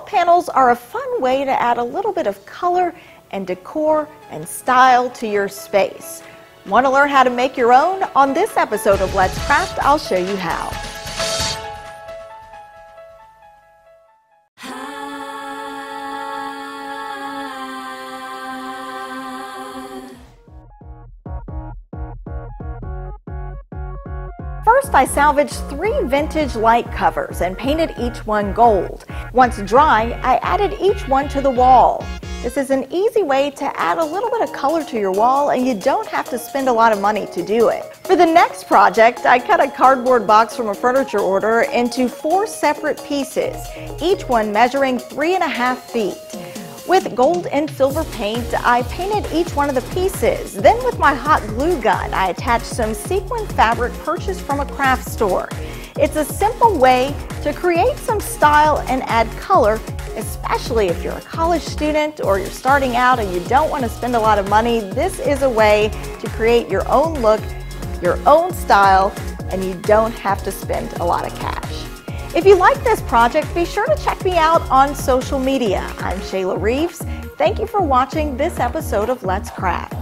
panels are a fun way to add a little bit of color and decor and style to your space. Want to learn how to make your own? On this episode of Let's Craft, I'll show you how. First, I salvaged 3 vintage light covers and painted each one gold. Once dry, I added each one to the wall. This is an easy way to add a little bit of color to your wall, and you don't have to spend a lot of money to do it. For the next project, I cut a cardboard box from a furniture order into 4 separate pieces, each one measuring 3.5 feet. With gold and silver paint, I painted each one of the pieces. Then with my hot glue gun, I attached some sequin fabric purchased from a craft store. It's a simple way to create some style and add color, especially if you're a college student or you're starting out and you don't want to spend a lot of money. This is a way to create your own look, your own style, and you don't have to spend a lot of cash. If you like this project, be sure to check me out on social media. I'm Shayla Reeves. Thank you for watching this episode of Let's Craft.